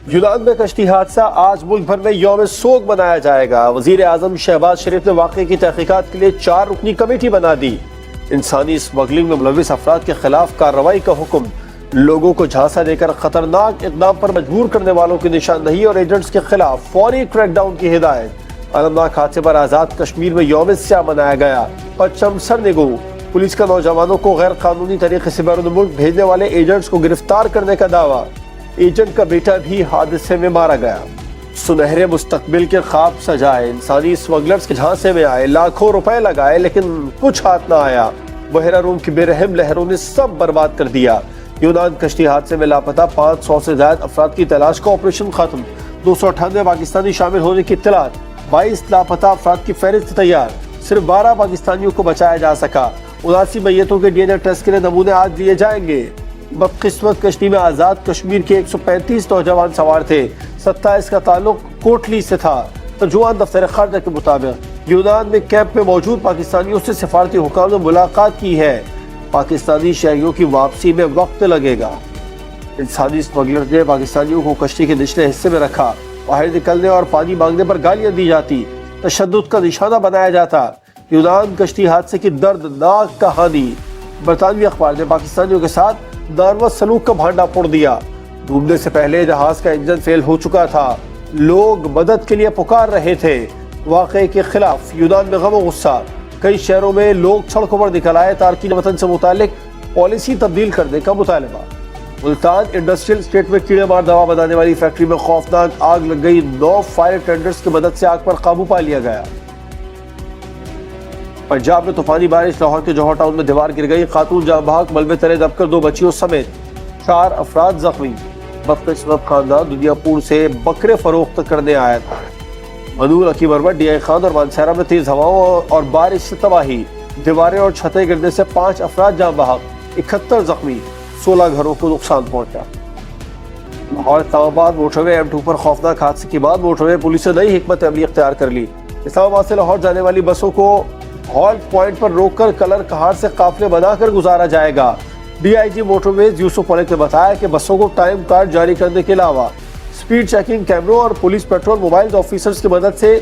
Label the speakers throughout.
Speaker 1: یونان میں کشتی حادثہ، آج ملک بھر میں یوم سوگ منایا جائے گا۔ وزیر اعظم شہباز شریف نے واقعے کی تحقیقات کے لیے 4 رکنی کمیٹی بنا دی۔ انسانی اسمگلنگ میں ملوث افراد کے خلاف کارروائی کا حکم۔ لوگوں کو جھانسا دے کر خطرناک اقدام پر مجبور کرنے والوں کی نشاندہی اور ایجنٹس کے خلاف فوری کریک ڈاؤن کی ہدایت۔ المناک حادثے پر آزاد کشمیر میں یوم سیاہ منایا گیا۔ پرچم سر نگو، پولیس کا نوجوانوں کو غیر قانونی طریقے سے بیرون ملک بھیجنے والے ایجنٹس کو گرفتار کرنے کا دعویٰ۔ ایجنٹ کا بیٹا بھی حادثے میں مارا گیا۔ سنہرے مستقبل کے خواب سجائے، انسانی اسمگلرز کے جھانسے میں آئے، لاکھوں روپے لگائے لیکن کچھ ہاتھ نہ آیا۔ بحیرہ روم کی بے رحم لہروں نے سب برباد کر دیا۔ یونان کشتی حادثے میں لاپتہ 500 سے زائد افراد کی تلاش کا آپریشن ختم۔ 298 پاکستانی شامل ہونے کی اطلاعات۔ 22 لاپتہ افراد کی فہرست تیار۔ صرف 12 پاکستانیوں کو بچایا جا سکا۔ 79 میتوں کے DNA ٹیسٹ کے لیے نمونے آج لیے جائیں گے۔ بدقسمت کشتی میں آزاد کشمیر کے 135 نوجوان سوار تھے۔ 27 کا تعلق کوٹلی سے تھا۔ ترجمان دفتر خارجہ کے مطابق یونان میں کیمپ میں موجود پاکستانیوں سے سفارتی حکام نے ملاقات کی ہے۔ پاکستانی شہریوں کی واپسی میں وقت لگے گا۔ انسانی اسمگلر نے پاکستانیوں کو کشتی کے نچلے حصے میں رکھا۔ باہر نکلنے اور پانی مانگنے پر گالیاں دی جاتی، تشدد کا نشانہ بنایا جاتا۔ یونان کشتی حادثے کی دردناک کہانی۔ برطانوی اخبار نے پاکستانیوں کے ساتھ ناروا سلوک کا بھانڈا پھوڑ دیا۔ ڈوبنے سے پہلے جہاز کا انجن فیل ہو چکا تھا۔ لوگ مدد کے لیے پکار رہے تھے۔ واقعے کے خلاف یونان میں غم و غصہ۔ کئی شہروں میں لوگ سڑکوں پر نکل آئے۔ تارکین وطن سے متعلق پالیسی تبدیل کرنے کا مطالبہ۔ ملتان انڈسٹریل اسٹیٹ میں کیڑے مار دوا بنانے والی فیکٹری میں خوفناک آگ لگ گئی۔ 9 فائر ٹینڈرز کی مدد سے آگ پر قابو پا لیا گیا۔ پنجاب میں طوفانی بارش، لاہور کے جوہر ٹاؤن میں دیوار گر گئی، خاتون جاں بحق، ملبے تلے دب کر 2 بچیوں سمیت 4 افراد زخمی۔ بدقسمت خاندان دنیا پور سے بکرے فروخت کرنے آیا تھا۔ منور حکیم اروٹ، ڈی آئی خان اور مانسہرہ میں تیز ہواؤں اور بارش سے تباہی، دیواریں اور چھتیں گرنے سے 5 افراد جاں بحق، 71 زخمی، 16 گھروں کو نقصان پہنچا۔ لاہور اسلام آباد موٹر وے M2 پر خوفناک حادثے کے بعد موٹر وے پولیس نے نئی حکمت عملی اختیار کر لی۔ اسلام آباد سے لاہور جانے والی بسوں کو ہالٹ پوائنٹ پر روک کر کلر کہاڑ سے قافلے بنا کر گزارا جائے گا۔ ڈی آئی جی موٹر ویز یوسف ملک نے بتایا کہ بسوں کو ٹائم کارڈ جاری کرنے کے علاوہ سپیڈ چیکنگ کیمروں اور پولیس پیٹرول موبائل آفیسرز کی مدد سے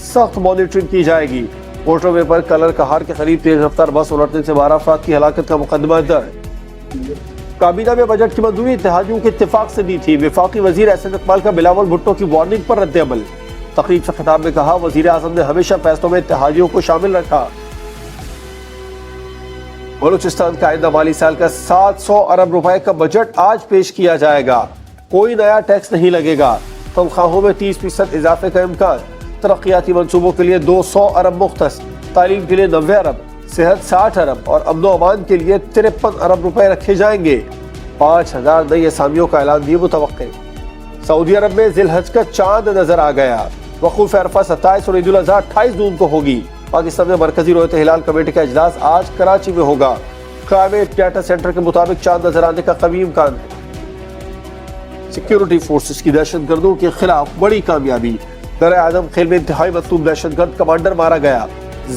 Speaker 1: سخت مانیٹرنگ کی جائے گی۔ موٹر وے پر کلر کہاڑ کے قریب تیز رفتار بس الٹنے سے 12 افراد کی ہلاکت کا مقدمہ درج۔ کابینہ میں بجٹ کی منظوری اتحادیوں کے اتفاق سے دی تھی۔ وفاقی وزیر احسن اقبال کا بلاول بھٹو کی وارننگ پر رد عمل۔ تقریب سے خطاب میں کہا، وزیر اعظم نے ہمیشہ فیصلوں میں اتحادیوں کو شامل رکھا۔ بلوچستان کا آئندہ مالی سال کا 700 ارب روپے کا بجٹ آج پیش کیا جائے گا۔ کوئی نیا ٹیکس نہیں لگے گا۔ تنخواہوں میں 30% اضافے کا امکان۔ ترقیاتی منصوبوں کے لیے 200 ارب مختص، تعلیم کے لیے 90 ارب، صحت 60 ارب اور امن و امان کے لیے 53 ارب روپے رکھے جائیں گے۔ 5000 نئی اسامیوں کا اعلان بھی متوقع۔ سعودی عرب میں ذی الحج کا چاند نظر آ گیا۔ وقوف عرفہ 27 اور عید الاضحیٰ 28 جون کو ہوگی۔ پاکستان میں مرکزی رؤیت ہلال کمیٹی کا اجلاس آج کراچی میں ہوگا۔ کلائمیٹ ڈیٹا سینٹر کے مطابق چاند نظر آنے کا قوی امکان ہے۔ سیکیورٹی فورسز کی دہشت گردوں کے خلاف بڑی کامیابی۔ درہ اعظم خیل میں انتہائی مطلوب دہشت گرد کمانڈر مارا گیا۔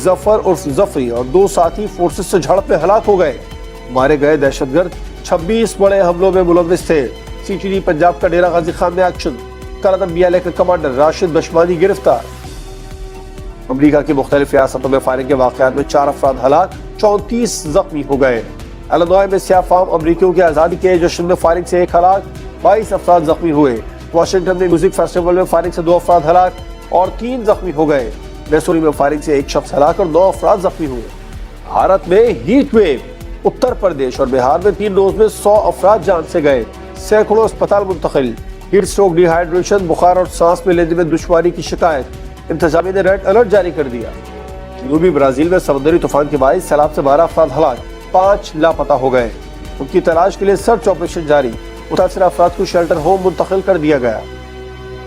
Speaker 1: ظفر عرف ظفری اور 2 ساتھی فورسز سے جھڑپ میں ہلاک ہو گئے۔ مارے گئے دہشت گرد 26 بڑے حملوں میں ملوث تھے۔ CTD پنجاب کا ڈیرہ غازی خان میں ایکشن۔ کلعدم BLA کا کمانڈر راشد بشمانی گرفتار۔ امریکہ کی مختلف ریاستوں میں فائرنگ کے واقعات میں 4 افراد ہلاک، 34 زخمی ہو گئے۔ الینوائے میں سیاہ فام امریکیوں کی آزادی کے جشن میں فائرنگ سے 1 ہلاک، 22 افراد زخمی ہوئے۔ واشنگٹن میں میوزک فیسٹیول میں فائرنگ سے 2 افراد ہلاک اور 3 زخمی ہو گئے۔ میسوری میں فائرنگ سے 1 شخص ہلاک اور 9 افراد زخمی ہوئے۔ بھارت میں ہیٹ ویو، اتر پردیش اور بہار میں 3 روز میں 100 افراد جان سے گئے، سینکڑوں اسپتال منتقل۔ ہیٹ اسٹروک، ڈی ہائیڈریشن، بخار اور سانس میں لینے میں دشواری کی شکایت۔ انتظامیہ نے ریڈ الرٹ جاری کر دیا۔ جنوبی برازیل میں سمندری طوفان کے باعث سیلاب سے 12 افراد ہلاک، 5 لاپتہ ہو گئے۔ ان کی تلاش کے لیے سرچ آپریشن جاری۔ متاثرہ افراد کو شیلٹر ہوم منتقل کر دیا گیا۔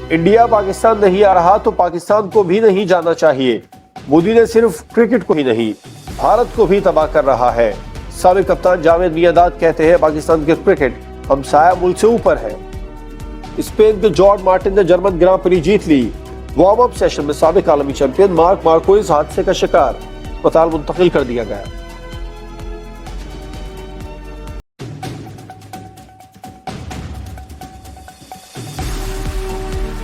Speaker 1: انڈیا پاکستان نہیں آ رہا تو پاکستان کو بھی نہیں جانا چاہیے۔ مودی نے صرف کرکٹ کو ہی نہیں، بھارت کو بھی تباہ کر رہا ہے۔ سابق کپتان جاوید میانداد کہتے ہیں، پاکستان کے کرکٹ ہمسایہ ملک سے اوپر ہے۔ اسپین کے جارج مارٹن نے جرمن گراں پری جیت لی۔ وارم اپ سیشن میں سابق عالمی چیمپئن مارک مارکوئز حادثے کا شکار، اسپتال منتقل کر دیا گیا۔